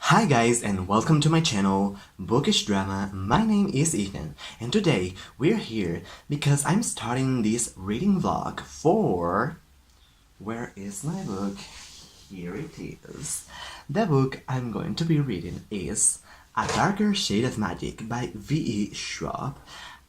Hi guys and welcome to my channel, Bookish Drama. My name is Ethan and today we're here because I'm starting this reading vlog for... Where is my book? Here it is. The book I'm going to be reading is A Darker Shade of Magic by V.E. Schwab.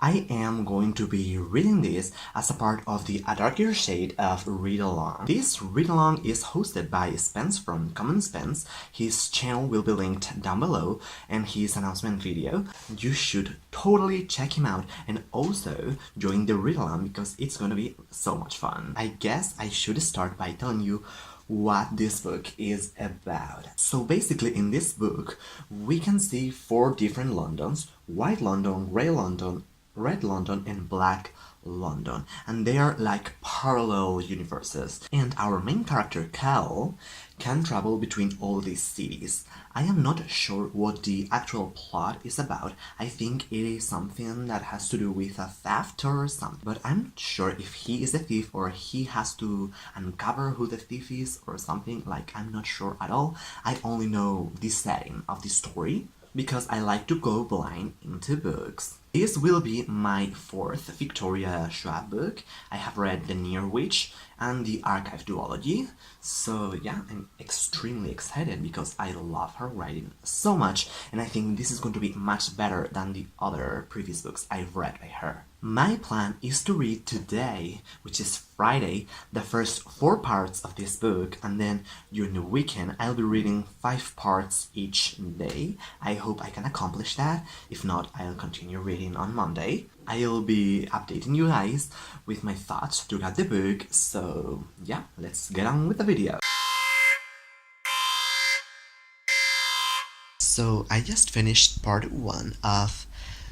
I am going to be reading this as a part of the A Darker Shade of Readalong. This read-along is hosted by Spence from Common Spence. His channel will be linked down below and his announcement video. You should totally check him out and also join the read-along because it's gonna be so much fun. I guess I should start by telling you what this book is about. So basically in this book we can see 4 different Londons: White London, Grey London, Red London and Black London, and they are like parallel universes, and our main character Cal can travel between all these cities. I am not sure what the actual plot is about. I think it is something that has to do with a theft or something, but I'm not sure if he is a thief or he has to uncover who the thief is or something. Like, I'm not sure at all. I only know the setting of the story because I like to go blind into books. This will be my 4th Victoria Schwab book. I have read The Near Witch and The Archive Duology, so yeah, I'm extremely excited because I love her writing so much, and I think this is going to be much better than the other previous books I've read by her. My plan is to read today, which is Friday, the first 4 parts of this book, and then during the weekend I'll be reading 5 parts each day. I hope I can accomplish that. If not, I'll continue reading on Monday. I'll be updating you guys with my thoughts throughout the book, so yeah, let's get on with the video. So I just finished part 1 of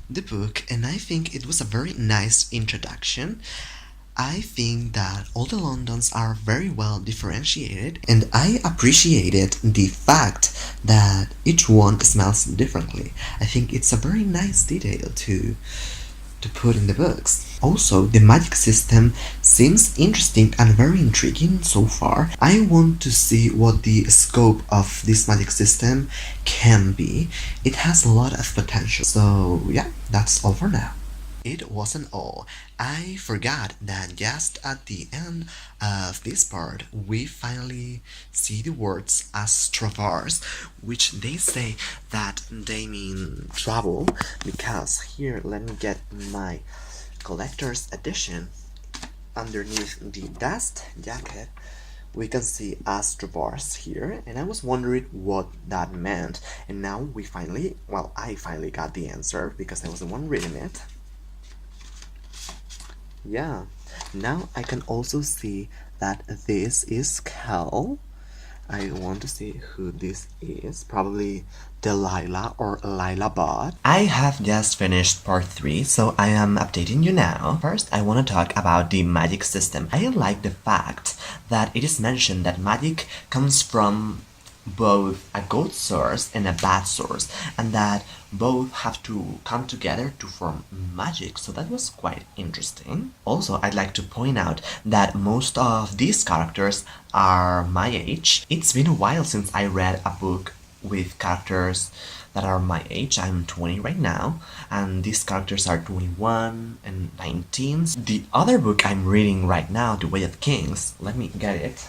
the book and I think it was a very nice introduction. I think that all the Londons are very well differentiated, and I appreciated the fact that each one smells differently. I think it's a very nice detail to put in the books. Also, the magic system seems interesting and very intriguing so far. I want to see what the scope of this magic system can be. It has a lot of potential. So yeah, that's all for now. It wasn't all. I forgot that just at the end of this part, we finally see the words astrovars, which they say that they mean travel, because here, let me get my collector's edition. Underneath the dust jacket, we can see astrovars here, and I was wondering what that meant, and now I finally got the answer because I was the one reading it. Yeah, now I can also see that this is Cal. I want to see who this is. Probably Delilah or Lila Bot. I have just finished part 3, so I am updating you now. First, I want to talk about the magic system. I like the fact that it is mentioned that magic comes from both a good source and a bad source, and that both have to come together to form magic, so that was quite interesting. Also, I'd like to point out that most of these characters are my age. It's been a while since I read a book with characters that are my age. I'm 20 right now, and these characters are 21 and 19. The other book I'm reading right now, The Way of Kings, let me get it.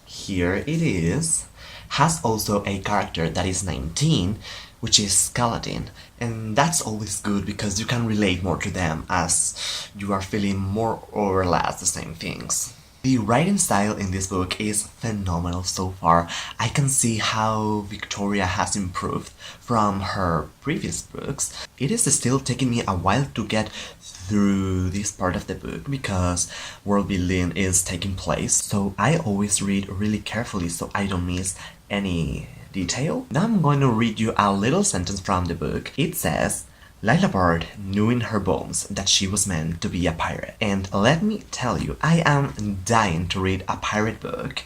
Here it is, has also a character that is 19, which is Skeleton, and that's always good because you can relate more to them as you are feeling more or less the same things. The writing style in this book is phenomenal so far. I can see how Victoria has improved from her previous books. It is still taking me a while to get through this part of the book because world building is taking place, so I always read really carefully so I don't miss any detail. Now I'm going to read you a little sentence from the book. It says, Lila Bard knew in her bones that she was meant to be a pirate. And let me tell you, I am dying to read a pirate book.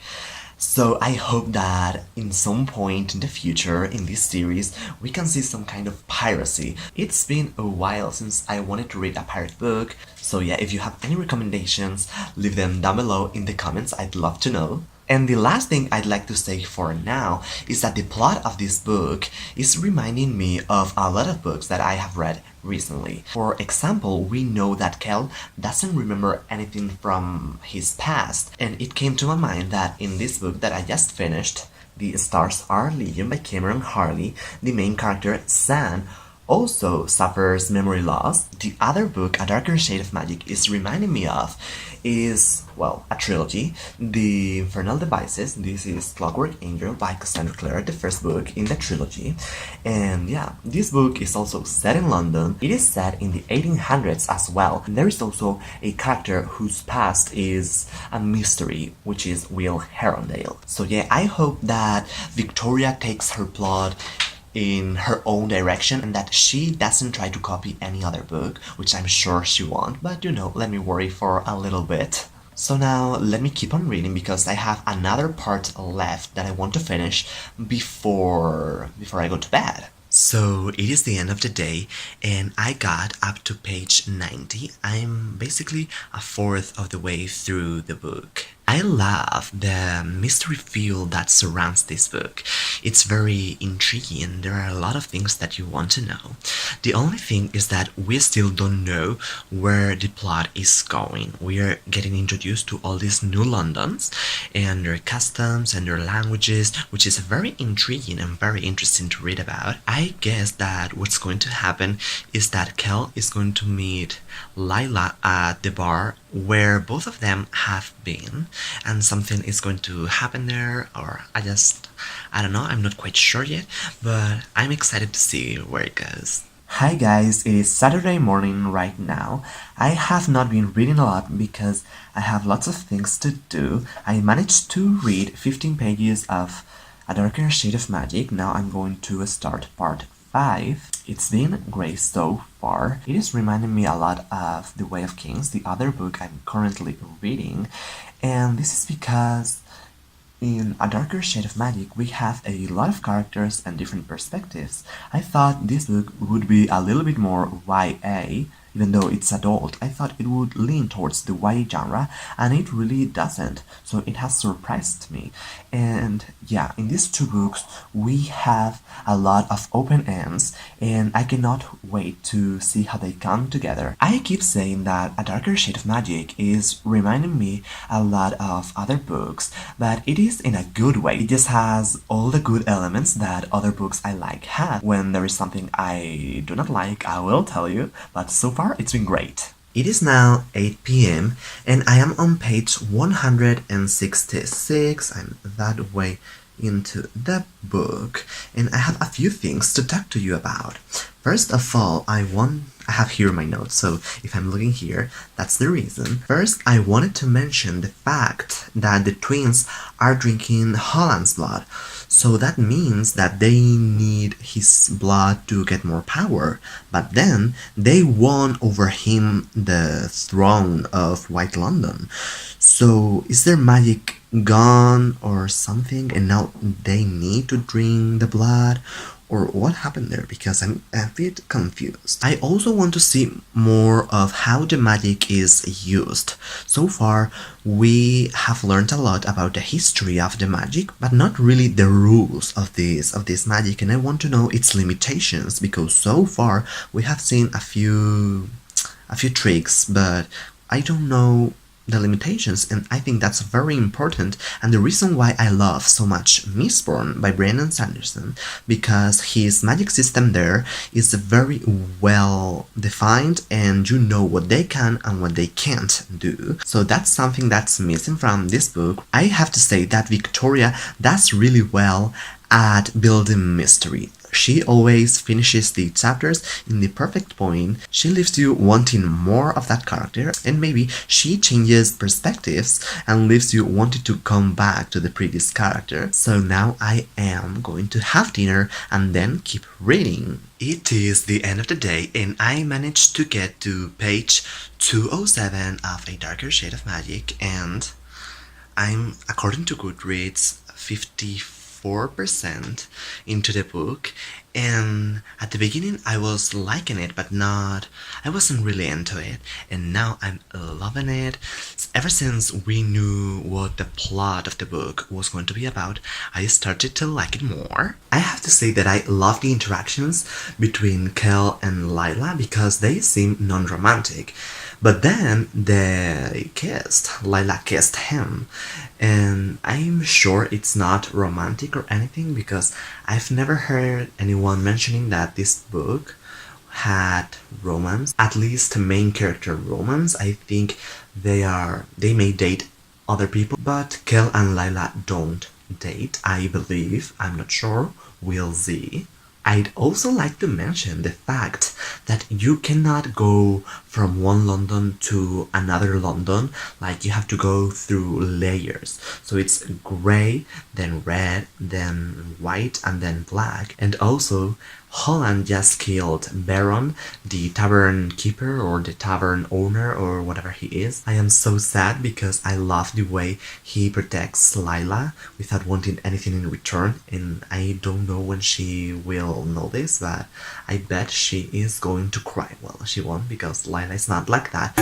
So I hope that in some point in the future in this series we can see some kind of piracy. It's been a while since I wanted to read a pirate book, so yeah, if you have any recommendations, leave them down below in the comments, I'd love to know. And the last thing I'd like to say for now is that the plot of this book is reminding me of a lot of books that I have read recently. For example, we know that Kel doesn't remember anything from his past, and it came to my mind that in this book that I just finished, The Stars Are Legion by Cameron Harley, the main character, San, also suffers memory loss. The other book, A Darker Shade of Magic, is reminding me of is, well, a trilogy, The Infernal Devices. This is Clockwork Angel by Cassandra Clare, the first book in the trilogy. And yeah, this book is also set in London. It is set in the 1800s as well. And there is also a character whose past is a mystery, which is Will Herondale. So yeah, I hope that Victoria takes her plot in her own direction and that she doesn't try to copy any other book, which I'm sure she won't, but you know, let me worry for a little bit. So now let me keep on reading because I have another part left that I want to finish before I go to bed. So it is the end of the day and I got up to page 90. I'm basically a fourth of the way through the book. I love the mystery feel that surrounds this book. It's very intriguing and there are a lot of things that you want to know. The only thing is that we still don't know where the plot is going. We are getting introduced to all these new Londons and their customs and their languages, which is very intriguing and very interesting to read about. I guess that what's going to happen is that Kel is going to meet Lila at the bar where both of them have been, and something is going to happen there, or I don't know, I'm not quite sure yet, but I'm excited to see where it goes. Hi guys, it is Saturday morning right now. I have not been reading a lot because I have lots of things to do. I managed to read 15 pages of A Darker Shade of Magic. Now I'm going to start part 5. It's been great so far. It is reminding me a lot of The Way of Kings, the other book I'm currently reading, and this is because in A Darker Shade of Magic we have a lot of characters and different perspectives. I thought this book would be a little bit more YA, even though it's adult. I thought it would lean towards the YA genre, and it really doesn't, so it has surprised me. And yeah, in these two books we have a lot of open ends, and I cannot wait to see how they come together. I keep saying that A Darker Shade of Magic is reminding me a lot of other books, but it is in a good way. It just has all the good elements that other books I like have. When there is something I do not like, I will tell you, but so far it's been great. It is now 8 p.m. and I am on page 166. I'm that way into the book and I have a few things to talk to you about. First of all, I have here my notes, so if I'm looking here, that's the reason. First, I wanted to mention the fact that the twins are drinking Holland's blood. So that means that they need his blood to get more power, but then they won over him the throne of White London. So is their magic gone or something and now they need to drink the blood? Or what happened there, because I'm a bit confused. I also want to see more of how the magic is used. So far, we have learned a lot about the history of the magic, but not really the rules of this magic, and I want to know its limitations, because so far we have seen a few tricks, but I don't know the limitations, and I think that's very important, and the reason why I love so much Mistborn by Brandon Sanderson, because his magic system there is very well defined and you know what they can and what they can't do. So that's something that's missing from this book. I have to say that Victoria does really well at building mystery. She always finishes the chapters in the perfect point. She leaves you wanting more of that character, and maybe she changes perspectives and leaves you wanting to come back to the previous character. So now I am going to have dinner and then keep reading. It is the end of the day and I managed to get to page 207 of A Darker Shade of Magic, and I'm, according to Goodreads, 54% into the book, and at the beginning I was liking it, but I wasn't really into it, and now I'm loving it. Ever since we knew what the plot of the book was going to be about, I started to like it more. I have to say that I love the interactions between Kel and Lila because they seem non-romantic. But then they kissed. Lila kissed him. And I'm sure it's not romantic or anything because I've never heard anyone mentioning that this book had romance, at least main character romance. I think they may date other people, but Kel and Lila don't date, I believe. I'm not sure. We'll see. I'd also like to mention the fact that you cannot go from one London to another London, like you have to go through layers. So it's grey, then red, then white, and then black. And also, Holland just killed Baron, the tavern keeper or the tavern owner or whatever he is. I am so sad because I love the way he protects Lila without wanting anything in return, and I don't know when she will know this, but I bet she is going to cry. Well, she won't because Lila is not like that.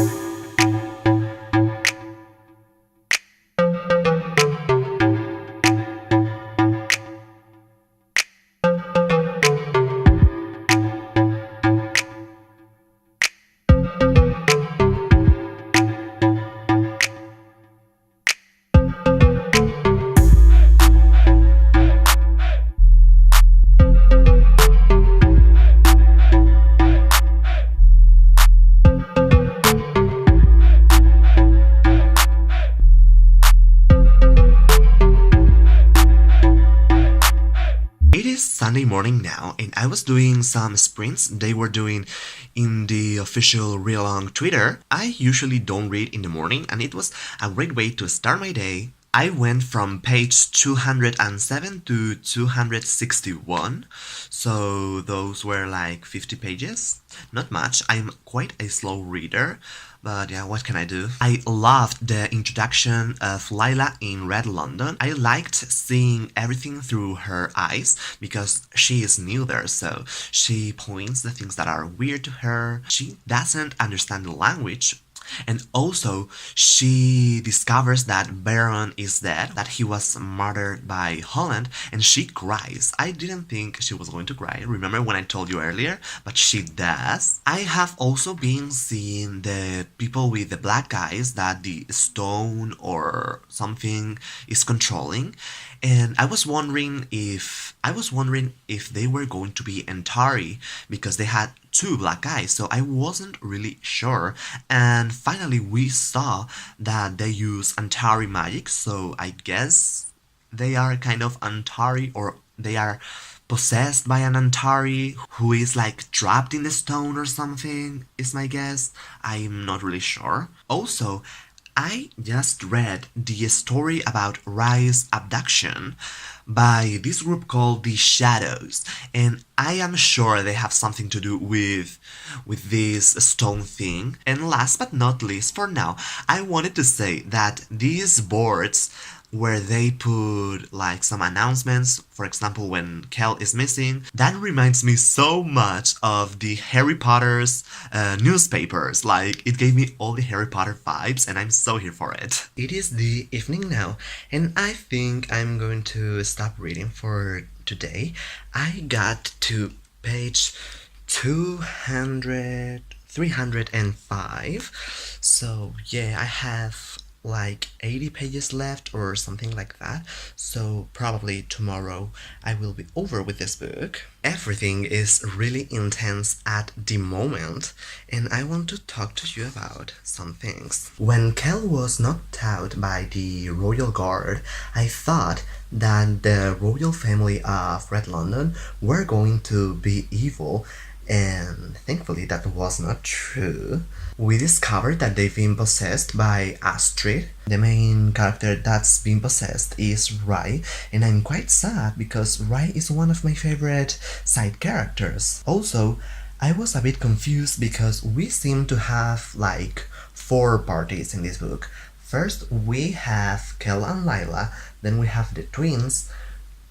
It is Sunday morning now, and I was doing some sprints they were doing in the official Readalong Twitter. I usually don't read in the morning, and it was a great way to start my day. I went from page 207 to 261, so those were like 50 pages. Not much. I'm quite a slow reader, but yeah, what can I do? I loved the introduction of Lila in Red London. I liked seeing everything through her eyes because she is new there, so she points the things that are weird to her. She doesn't understand the language. And also, she discovers that Baron is dead, that he was murdered by Holland, and she cries. I didn't think she was going to cry, remember when I told you earlier? But she does. I have also been seeing the people with the black eyes that the stone or something is controlling, and I was wondering if they were going to be Antari because they had two black eyes, so I wasn't really sure. And finally we saw that they use Antari magic, so I guess they are kind of Antari, or they are possessed by an Antari who is like trapped in the stone or something, is my guess. I'm not really sure. Also, I just read the story about Rai's abduction by this group called the Shadows, and I am sure they have something to do with this stone thing. And last but not least, for now, I wanted to say that these boards where they put like some announcements, for example when Kel is missing, that reminds me so much of the Harry Potter's newspapers. Like, it gave me all the Harry Potter vibes, and I'm so here for it. It is the evening now, and I think I'm going to stop reading for today. I got to page 305, so yeah, I have like 80 pages left or something like that, so probably tomorrow I will be over with this book. Everything is really intense at the moment, and I want to talk to you about some things. When Kel was knocked out by the Royal Guard, I thought that the royal family of Red London were going to be evil, and thankfully that was not true. We discovered that they've been possessed by Astrid. The main character that's been possessed is Rai, and I'm quite sad because Rai is one of my favorite side characters. Also, I was a bit confused because we seem to have like 4 parties in this book. first we have Kel and Lila, then we have the twins,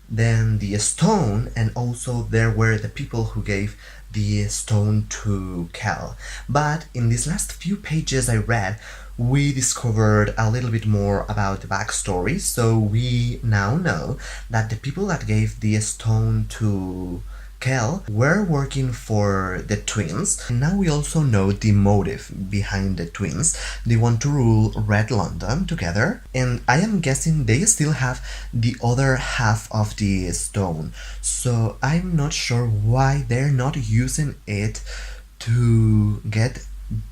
then the stone, and also there were the people who gave the stone to Kel. But in these last few pages I read, we discovered a little bit more about the backstory, so we now know that the people that gave the stone to Kel were working for the twins. And now we also know the motive behind the twins. They want to rule Red London together, and I am guessing they still have the other half of the stone. So I'm not sure why they're not using it to get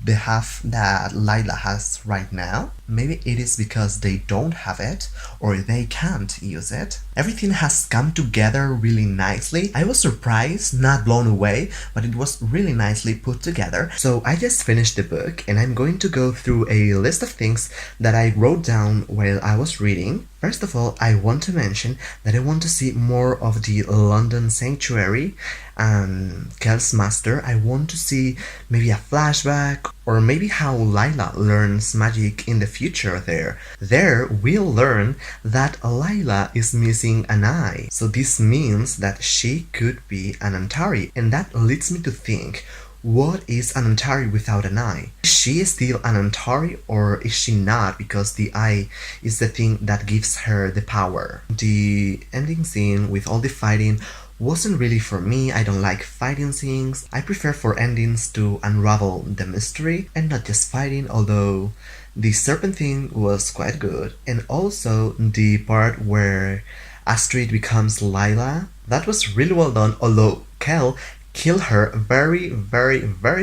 the half that Lila has right now. Maybe it is because they don't have it or they can't use it. Everything has come together really nicely. I was surprised, not blown away, but it was really nicely put together. So I just finished the book and I'm going to go through a list of things that I wrote down while I was reading. First of all, I want to mention that I want to see more of the London Sanctuary and Kel's master. I want to see maybe a flashback or maybe how Lila learns magic in the future there. There we'll learn that Lila is missing an eye. So this means that she could be an Antari, and that leads me to think, what is an Antari without an eye? Is she still an Antari or is she not, because the eye is the thing that gives her the power? The ending scene with all the fighting wasn't really for me. I don't like fighting scenes. I prefer for endings to unravel the mystery and not just fighting, although the serpent thing was quite good. And also the part where Astrid becomes Lila, that was really well done, although Kel killed her very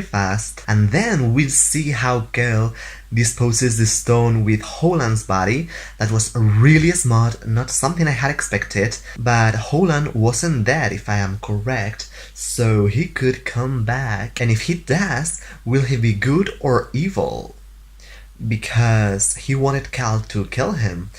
fast. And then we'll see how Kel disposes the stone with Holland's body. That was really smart, not something I had expected, but Holland wasn't dead if I am correct, so he could come back. And if he does, will he be good or evil? Because he wanted Kel to kill him,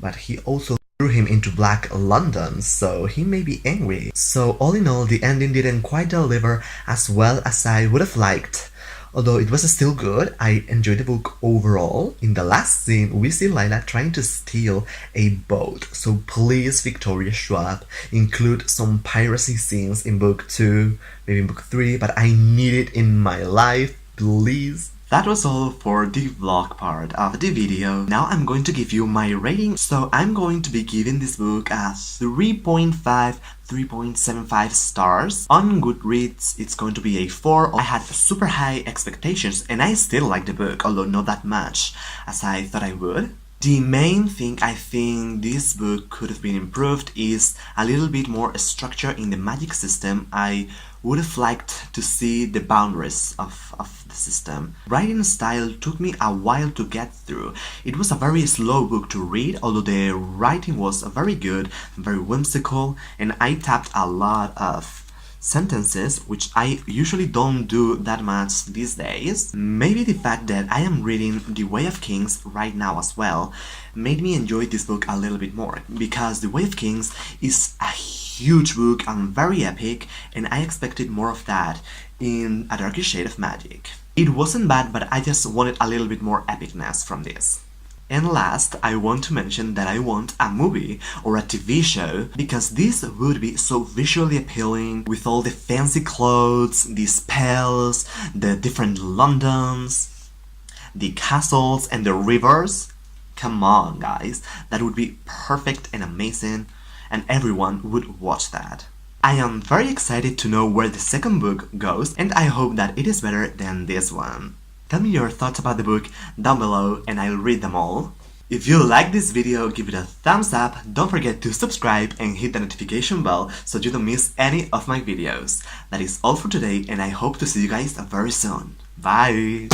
but he also threw him into Black London, so he may be angry. So all in all, the ending didn't quite deliver as well as I would have liked. Although it was still good, I enjoyed the book overall. In the last scene, we see Lila trying to steal a boat. So please, Victoria Schwab, include some piracy scenes in book 2, maybe in book 3, but I need it in my life, please. That was all for the vlog part of the video. Now I'm going to give you my rating. So I'm going to be giving this book a 3.5, 3.75 stars. On Goodreads, it's going to be a 4. I had super high expectations and I still like the book, although not that much as I thought I would. The main thing I think this book could have been improved is a little bit more structure in the magic system. I would have liked to see the boundaries of the system. Writing style took me a while to get through. It was a very slow book to read, although the writing was very good, very whimsical, and I tapped a lot of sentences, which I usually don't do that much these days. Maybe the fact that I am reading The Way of Kings right now as well made me enjoy this book a little bit more, because The Way of Kings is a huge book and very epic, and I expected more of that in A Darker Shade of Magic. It wasn't bad, but I just wanted a little bit more epicness from this. And last, I want to mention that I want a movie or a TV show, because this would be so visually appealing with all the fancy clothes, the spells, the different Londons, the castles and the rivers. Come on, guys, that would be perfect and amazing, and everyone would watch that. I am very excited to know where the second book goes, and I hope that it is better than this one. Tell me your thoughts about the book down below and I'll read them all. If you like this video, give it a thumbs up, don't forget to subscribe and hit the notification bell so you don't miss any of my videos. That is all for today and I hope to see you guys very soon. Bye!